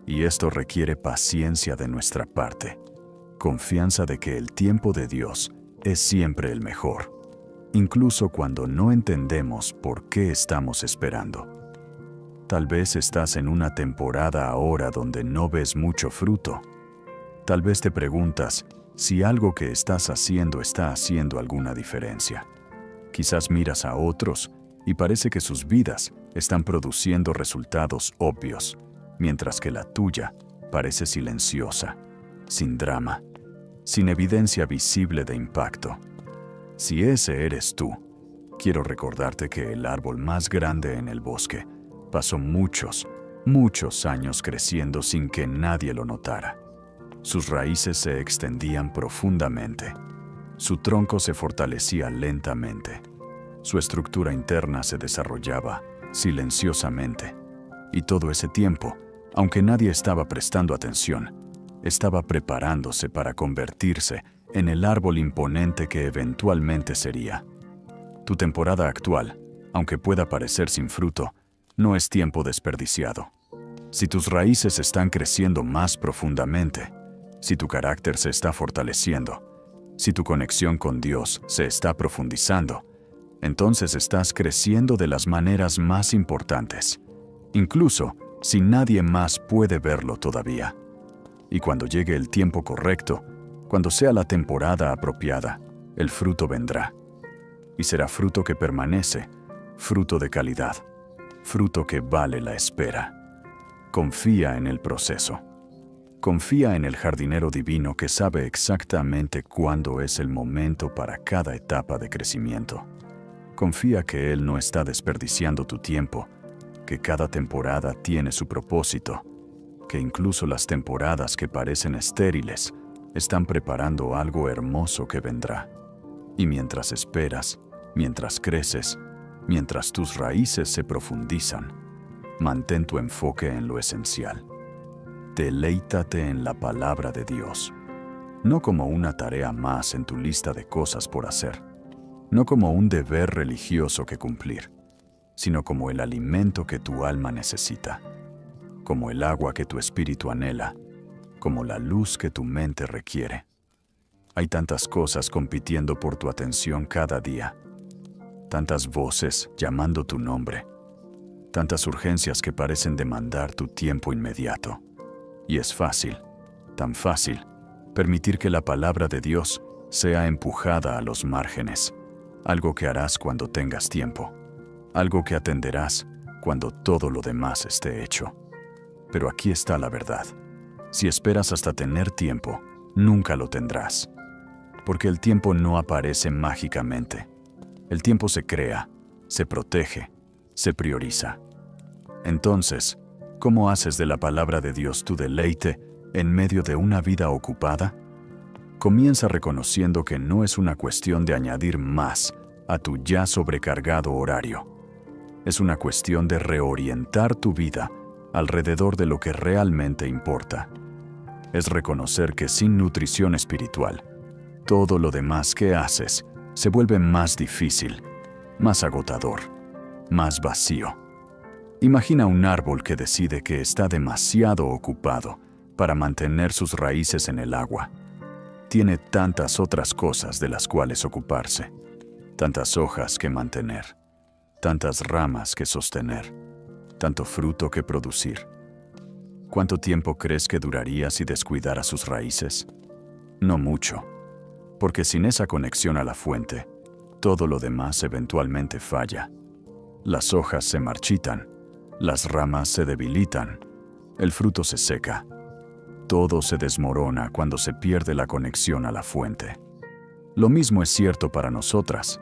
Y esto requiere paciencia de nuestra parte, confianza de que el tiempo de Dios es siempre el mejor, incluso cuando no entendemos por qué estamos esperando. Tal vez estás en una temporada ahora donde no ves mucho fruto. Tal vez te preguntas si algo que estás haciendo está haciendo alguna diferencia. Quizás miras a otros y parece que sus vidas están produciendo resultados obvios, mientras que la tuya parece silenciosa, sin drama, sin evidencia visible de impacto. Si ese eres tú, quiero recordarte que el árbol más grande en el bosque pasó muchos años creciendo sin que nadie lo notara. Sus raíces se extendían profundamente. Su tronco se fortalecía lentamente. Su estructura interna se desarrollaba silenciosamente. Y todo ese tiempo, aunque nadie estaba prestando atención, estaba preparándose para convertirse en el árbol imponente que eventualmente sería. Tu temporada actual, aunque pueda parecer sin fruto, no es tiempo desperdiciado. Si tus raíces están creciendo más profundamente, si tu carácter se está fortaleciendo, si tu conexión con Dios se está profundizando, entonces estás creciendo de las maneras más importantes, incluso si nadie más puede verlo todavía. Y cuando llegue el tiempo correcto, cuando sea la temporada apropiada, el fruto vendrá. Y será fruto que permanece, fruto de calidad, fruto que vale la espera. Confía en el proceso. Confía en el jardinero divino que sabe exactamente cuándo es el momento para cada etapa de crecimiento. Confía que Él no está desperdiciando tu tiempo, que cada temporada tiene su propósito, que incluso las temporadas que parecen estériles están preparando algo hermoso que vendrá. Y mientras esperas, mientras creces, mientras tus raíces se profundizan, mantén tu enfoque en lo esencial. Deleítate en la palabra de Dios, no como una tarea más en tu lista de cosas por hacer, no como un deber religioso que cumplir, sino como el alimento que tu alma necesita, como el agua que tu espíritu anhela, como la luz que tu mente requiere. Hay tantas cosas compitiendo por tu atención cada día, tantas voces llamando tu nombre, tantas urgencias que parecen demandar tu tiempo inmediato. Y es fácil, tan fácil, permitir que la palabra de Dios sea empujada a los márgenes, algo que harás cuando tengas tiempo, algo que atenderás cuando todo lo demás esté hecho. Pero aquí está la verdad. Si esperas hasta tener tiempo, nunca lo tendrás. Porque el tiempo no aparece mágicamente. El tiempo se crea, se protege, se prioriza. Entonces, ¿cómo haces de la palabra de Dios tu deleite en medio de una vida ocupada? Comienza reconociendo que no es una cuestión de añadir más a tu ya sobrecargado horario. Es una cuestión de reorientar tu vida alrededor de lo que realmente importa. Es reconocer que sin nutrición espiritual, todo lo demás que haces se vuelve más difícil, más agotador, más vacío. Imagina un árbol que decide que está demasiado ocupado para mantener sus raíces en el agua. Tiene tantas otras cosas de las cuales ocuparse, tantas hojas que mantener, tantas ramas que sostener, tanto fruto que producir. ¿Cuánto tiempo crees que duraría si descuidara sus raíces? No mucho, porque sin esa conexión a la fuente, todo lo demás eventualmente falla. Las hojas se marchitan, las ramas se debilitan, el fruto se seca. Todo se desmorona cuando se pierde la conexión a la fuente. Lo mismo es cierto para nosotras.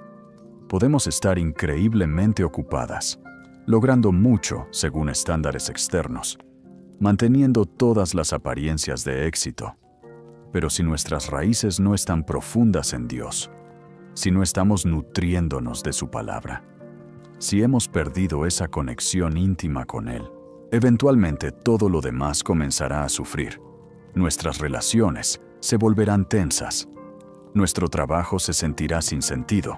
Podemos estar increíblemente ocupadas, logrando mucho según estándares externos, manteniendo todas las apariencias de éxito. Pero si nuestras raíces no están profundas en Dios, si no estamos nutriéndonos de su palabra, si hemos perdido esa conexión íntima con Él, eventualmente todo lo demás comenzará a sufrir. Nuestras relaciones se volverán tensas. Nuestro trabajo se sentirá sin sentido.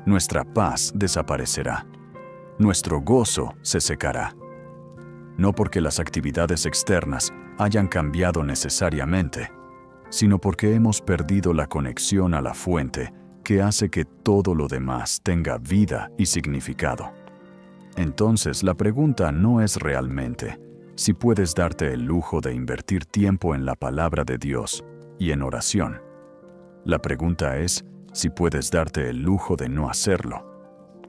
Nuestra paz desaparecerá. Nuestro gozo se secará. No porque las actividades externas hayan cambiado necesariamente, sino porque hemos perdido la conexión a la fuente que hace que todo lo demás tenga vida y significado. Entonces, la pregunta no es realmente si puedes darte el lujo de invertir tiempo en la palabra de Dios y en oración. La pregunta es si puedes darte el lujo de no hacerlo,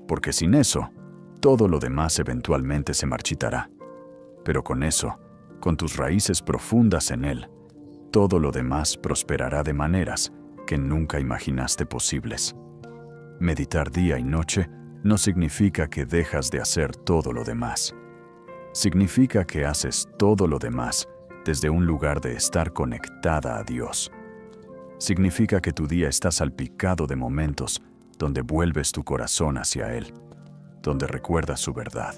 porque sin eso, todo lo demás eventualmente se marchitará. Pero con eso, con tus raíces profundas en Él, todo lo demás prosperará de maneras que nunca imaginaste posibles. Meditar día y noche no significa que dejas de hacer todo lo demás. Significa que haces todo lo demás desde un lugar de estar conectada a Dios. Significa que tu día está salpicado de momentos donde vuelves tu corazón hacia Él, donde recuerdas su verdad,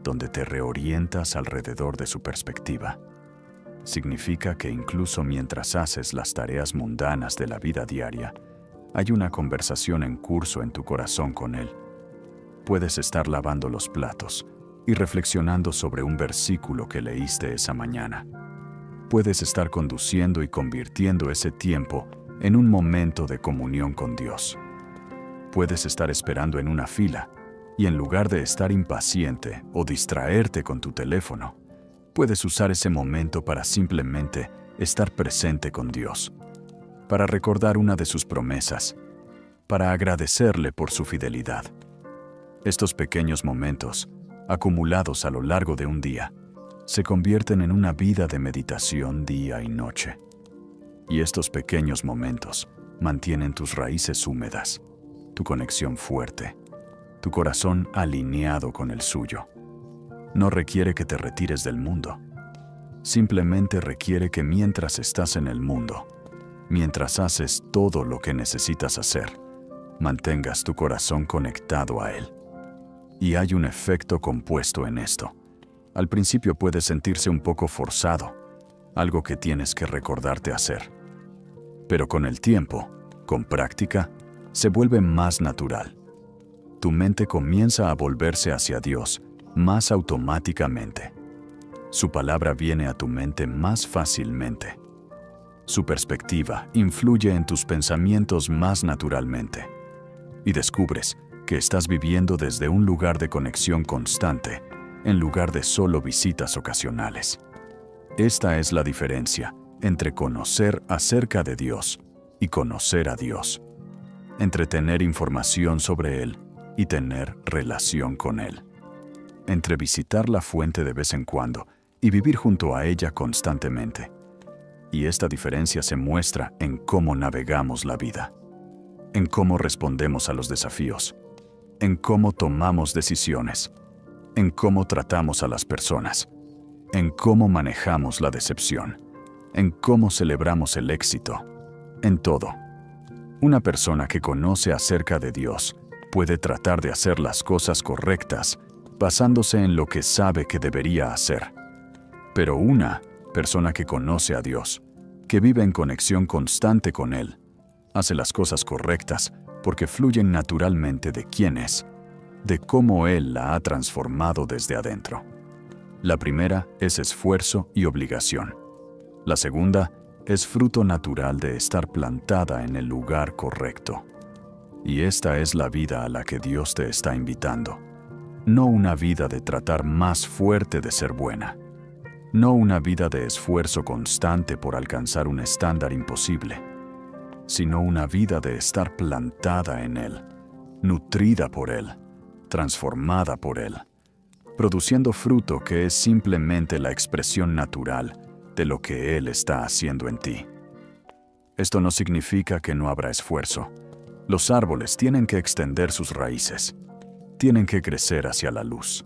donde te reorientas alrededor de su perspectiva. Significa que incluso mientras haces las tareas mundanas de la vida diaria, hay una conversación en curso en tu corazón con Él. Puedes estar lavando los platos y reflexionando sobre un versículo que leíste esa mañana. Puedes estar conduciendo y convirtiendo ese tiempo en un momento de comunión con Dios. Puedes estar esperando en una fila y en lugar de estar impaciente o distraerte con tu teléfono, puedes usar ese momento para simplemente estar presente con Dios, para recordar una de sus promesas, para agradecerle por su fidelidad. Estos pequeños momentos, acumulados a lo largo de un día, se convierten en una vida de meditación día y noche. Y estos pequeños momentos mantienen tus raíces húmedas, tu conexión fuerte, tu corazón alineado con el suyo. No requiere que te retires del mundo. Simplemente requiere que mientras estás en el mundo, mientras haces todo lo que necesitas hacer, mantengas tu corazón conectado a Él. Y hay un efecto compuesto en esto. Al principio puede sentirse un poco forzado, algo que tienes que recordarte hacer. Pero con el tiempo, con práctica, se vuelve más natural. Tu mente comienza a volverse hacia Dios más automáticamente. Su palabra viene a tu mente más fácilmente. Su perspectiva influye en tus pensamientos más naturalmente. Y descubres que estás viviendo desde un lugar de conexión constante, en lugar de solo visitas ocasionales. Esta es la diferencia entre conocer acerca de Dios y conocer a Dios, entre tener información sobre Él y tener relación con Él, entre visitar la fuente de vez en cuando y vivir junto a ella constantemente. Y esta diferencia se muestra en cómo navegamos la vida, en cómo respondemos a los desafíos, en cómo tomamos decisiones, en cómo tratamos a las personas, en cómo manejamos la decepción, en cómo celebramos el éxito, en todo. Una persona que conoce acerca de Dios puede tratar de hacer las cosas correctas basándose en lo que sabe que debería hacer. Pero una persona que conoce a Dios, que vive en conexión constante con Él, hace las cosas correctas porque fluyen naturalmente de quién es, de cómo Él la ha transformado desde adentro. La primera es esfuerzo y obligación. La segunda es fruto natural de estar plantada en el lugar correcto. Y esta es la vida a la que Dios te está invitando. No una vida de tratar más fuerte de ser buena. No una vida de esfuerzo constante por alcanzar un estándar imposible, sino una vida de estar plantada en Él, nutrida por Él, transformada por Él, produciendo fruto que es simplemente la expresión natural de lo que Él está haciendo en ti. Esto no significa que no habrá esfuerzo. Los árboles tienen que extender sus raíces, tienen que crecer hacia la luz,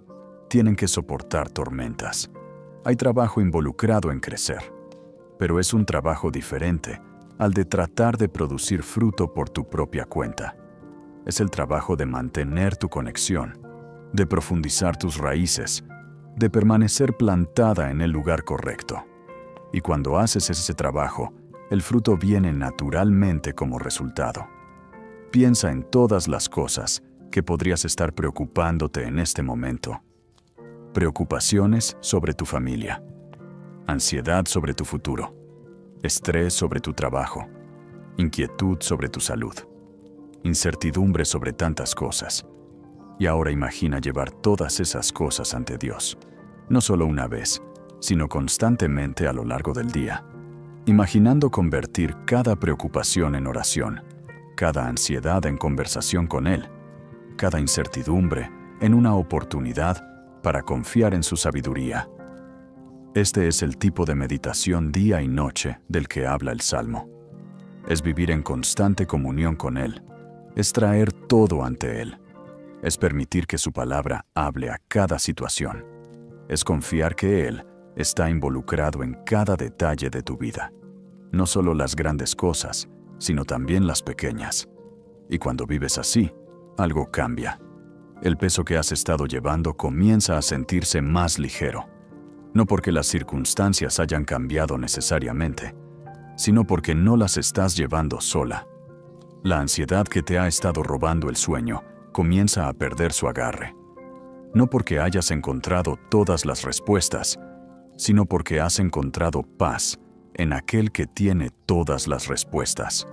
tienen que soportar tormentas. Hay trabajo involucrado en crecer, pero es un trabajo diferente al de tratar de producir fruto por tu propia cuenta. Es el trabajo de mantener tu conexión, de profundizar tus raíces, de permanecer plantada en el lugar correcto. Y cuando haces ese trabajo, el fruto viene naturalmente como resultado. Piensa en todas las cosas que podrías estar preocupándote en este momento. Preocupaciones sobre tu familia, ansiedad sobre tu futuro, estrés sobre tu trabajo, inquietud sobre tu salud, incertidumbre sobre tantas cosas. Y ahora imagina llevar todas esas cosas ante Dios, no solo una vez, sino constantemente a lo largo del día, imaginando convertir cada preocupación en oración, cada ansiedad en conversación con Él, cada incertidumbre en una oportunidad para confiar en su sabiduría. Este es el tipo de meditación día y noche del que habla el Salmo. Es vivir en constante comunión con Él, es traer todo ante Él, es permitir que su palabra hable a cada situación, es confiar que Él está involucrado en cada detalle de tu vida, no solo las grandes cosas, sino también las pequeñas. Y cuando vives así, algo cambia. El peso que has estado llevando comienza a sentirse más ligero, no porque las circunstancias hayan cambiado necesariamente, sino porque no las estás llevando sola. La ansiedad que te ha estado robando el sueño comienza a perder su agarre, no porque hayas encontrado todas las respuestas, sino porque has encontrado paz en aquel que tiene todas las respuestas.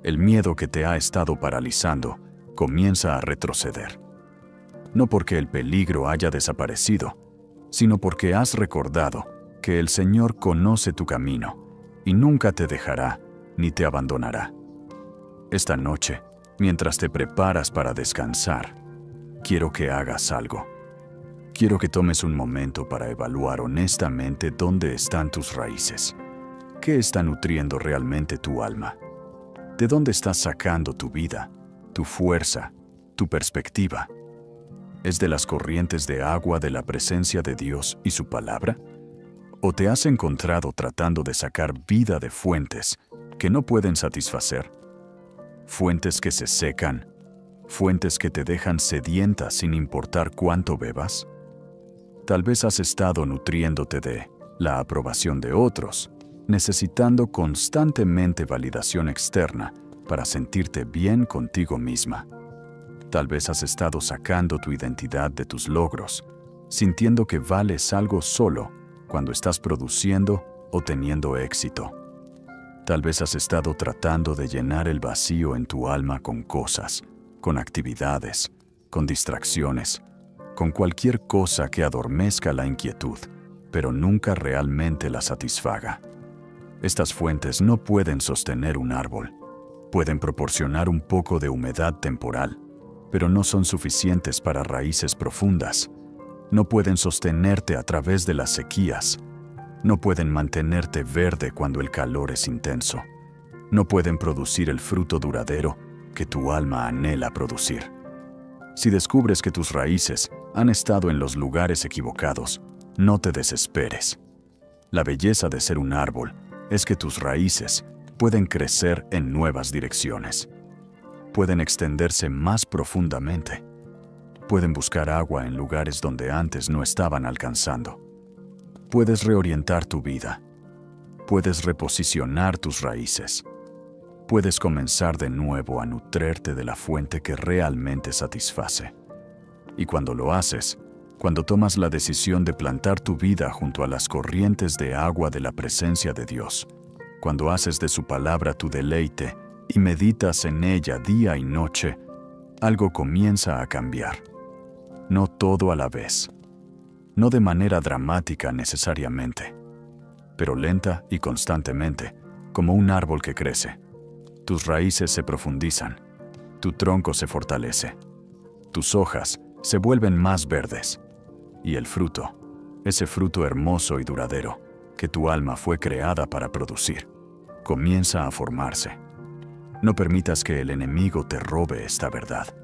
El miedo que te ha estado paralizando comienza a retroceder. No porque el peligro haya desaparecido, sino porque has recordado que el Señor conoce tu camino y nunca te dejará ni te abandonará. Esta noche, mientras te preparas para descansar, quiero que hagas algo. Quiero que tomes un momento para evaluar honestamente dónde están tus raíces. ¿Qué está nutriendo realmente tu alma? ¿De dónde estás sacando tu vida, tu fuerza, tu perspectiva? ¿Es de las corrientes de agua de la presencia de Dios y su palabra? ¿O te has encontrado tratando de sacar vida de fuentes que no pueden satisfacer? Fuentes que se secan, fuentes que te dejan sedienta sin importar cuánto bebas. Tal vez has estado nutriéndote de la aprobación de otros, necesitando constantemente validación externa para sentirte bien contigo misma. Tal vez has estado sacando tu identidad de tus logros, sintiendo que vales algo solo cuando estás produciendo o teniendo éxito. Tal vez has estado tratando de llenar el vacío en tu alma con cosas, con actividades, con distracciones, con cualquier cosa que adormezca la inquietud, pero nunca realmente la satisfaga. Estas fuentes no pueden sostener un árbol. Pueden proporcionar un poco de humedad temporal, pero no son suficientes para raíces profundas. No pueden sostenerte a través de las sequías. No pueden mantenerte verde cuando el calor es intenso. No pueden producir el fruto duradero que tu alma anhela producir. Si descubres que tus raíces han estado en los lugares equivocados, no te desesperes. La belleza de ser un árbol es que tus raíces pueden crecer en nuevas direcciones. Pueden extenderse más profundamente. Pueden buscar agua en lugares donde antes no estaban alcanzando. Puedes reorientar tu vida. Puedes reposicionar tus raíces. Puedes comenzar de nuevo a nutrirte de la fuente que realmente satisface. Y cuando lo haces, cuando tomas la decisión de plantar tu vida junto a las corrientes de agua de la presencia de Dios, cuando haces de su palabra tu deleite y meditas en ella día y noche, algo comienza a cambiar. No todo a la vez. No de manera dramática necesariamente, pero lenta y constantemente, como un árbol que crece. Tus raíces se profundizan, tu tronco se fortalece, tus hojas se vuelven más verdes, Y el fruto, ese fruto hermoso y duradero que tu alma fue creada para producir, comienza a formarse. No permitas que el enemigo te robe esta verdad.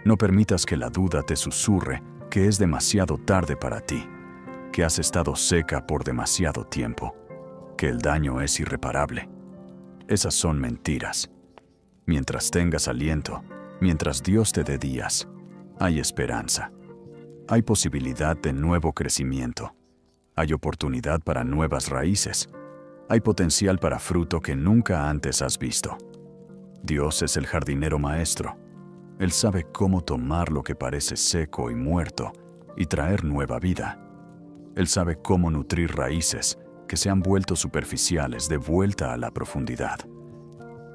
No permitas que la duda te susurre que es demasiado tarde para ti, que has estado seca por demasiado tiempo, que el daño es irreparable. Esas son mentiras. Mientras tengas aliento, mientras Dios te dé días, hay esperanza. Hay posibilidad de nuevo crecimiento. Hay oportunidad para nuevas raíces. Hay potencial para fruto que nunca antes has visto. Dios es el jardinero maestro. Él sabe cómo tomar lo que parece seco y muerto y traer nueva vida. Él sabe cómo nutrir raíces que se han vuelto superficiales de vuelta a la profundidad.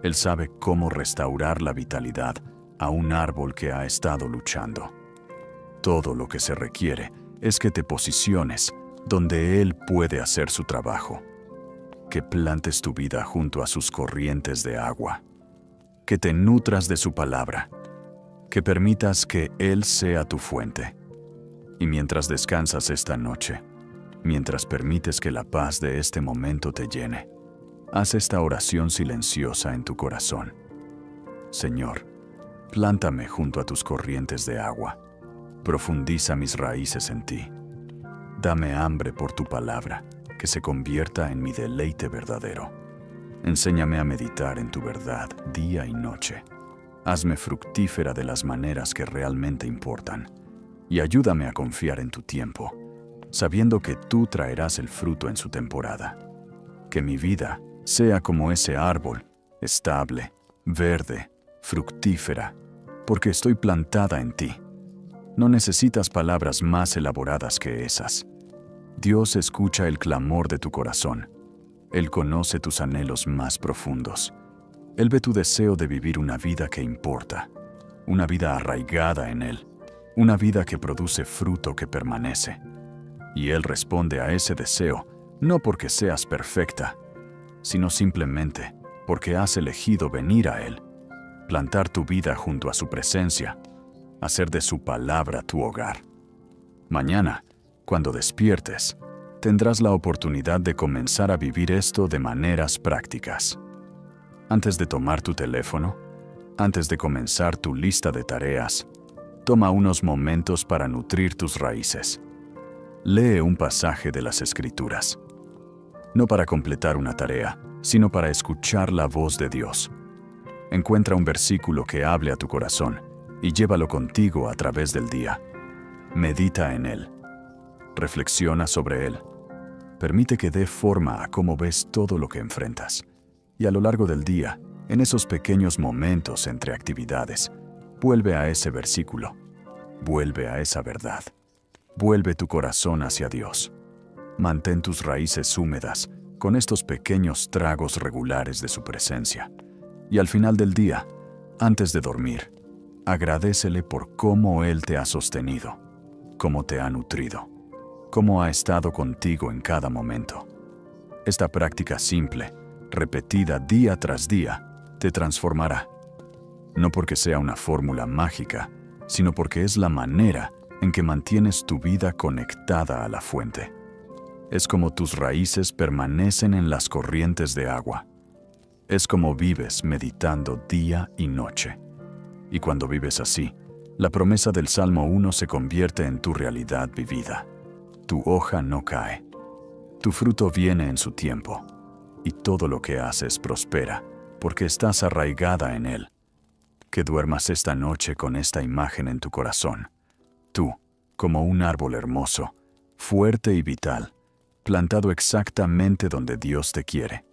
Él sabe cómo restaurar la vitalidad a un árbol que ha estado luchando. Todo lo que se requiere es que te posiciones donde Él puede hacer su trabajo. Que plantes tu vida junto a sus corrientes de agua. Que te nutras de su palabra. Que permitas que Él sea tu fuente. Y mientras descansas esta noche, mientras permites que la paz de este momento te llene, haz esta oración silenciosa en tu corazón. Señor, plántame junto a tus corrientes de agua. Profundiza mis raíces en ti. Dame hambre por tu palabra, que se convierta en mi deleite verdadero. Enséñame a meditar en tu verdad día y noche. Hazme fructífera de las maneras que realmente importan. Y ayúdame a confiar en tu tiempo, sabiendo que tú traerás el fruto en su temporada. Que mi vida sea como ese árbol, estable, verde, fructífera, porque estoy plantada en ti. No necesitas palabras más elaboradas que esas. Dios escucha el clamor de tu corazón. Él conoce tus anhelos más profundos. Él ve tu deseo de vivir una vida que importa, una vida arraigada en Él, una vida que produce fruto que permanece. Y Él responde a ese deseo no porque seas perfecta, sino simplemente porque has elegido venir a Él, plantar tu vida junto a su presencia, hacer de su palabra tu hogar. Mañana, cuando despiertes, tendrás la oportunidad de comenzar a vivir esto de maneras prácticas. Antes de tomar tu teléfono, antes de comenzar tu lista de tareas, toma unos momentos para nutrir tus raíces. Lee un pasaje de las Escrituras. No para completar una tarea, sino para escuchar la voz de Dios. Encuentra un versículo que hable a tu corazón y llévalo contigo a través del día. Medita en él. Reflexiona sobre él. Permite que dé forma a cómo ves todo lo que enfrentas. Y a lo largo del día, en esos pequeños momentos entre actividades, vuelve a ese versículo. Vuelve a esa verdad. Vuelve tu corazón hacia Dios. Mantén tus raíces húmedas con estos pequeños tragos regulares de su presencia. Y al final del día, antes de dormir, agradécele por cómo Él te ha sostenido, cómo te ha nutrido, cómo ha estado contigo en cada momento. Esta práctica simple, repetida día tras día, te transformará. No porque sea una fórmula mágica, sino porque es la manera en que mantienes tu vida conectada a la fuente. Es como tus raíces permanecen en las corrientes de agua. Es como vives meditando día y noche. Y cuando vives así, la promesa del Salmo 1 se convierte en tu realidad vivida. Tu hoja no cae. Tu fruto viene en su tiempo. Y todo lo que haces prospera, porque estás arraigada en él. Que duermas esta noche con esta imagen en tu corazón. Tú, como un árbol hermoso, fuerte y vital, plantado exactamente donde Dios te quiere,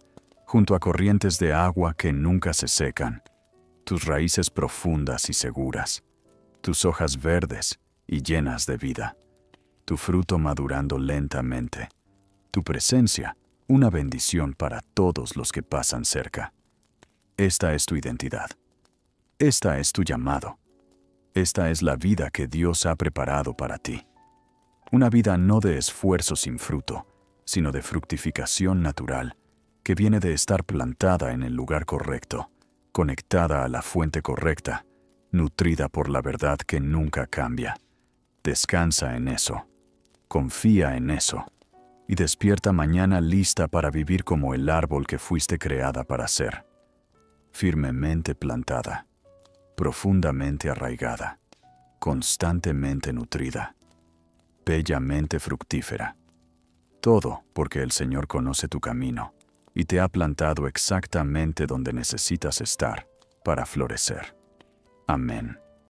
junto a corrientes de agua que nunca se secan, tus raíces profundas y seguras, tus hojas verdes y llenas de vida, tu fruto madurando lentamente, tu presencia, una bendición para todos los que pasan cerca. Esta es tu identidad. Esta es tu llamado. Esta es la vida que Dios ha preparado para ti. Una vida no de esfuerzo sin fruto, sino de fructificación natural, que viene de estar plantada en el lugar correcto, conectada a la fuente correcta, nutrida por la verdad que nunca cambia. Descansa en eso. Confía en eso y despierta mañana lista para vivir como el árbol que fuiste creada para ser, firmemente plantada, profundamente arraigada, constantemente nutrida, bellamente fructífera. Todo porque el Señor conoce tu camino y te ha plantado exactamente donde necesitas estar para florecer. Amén.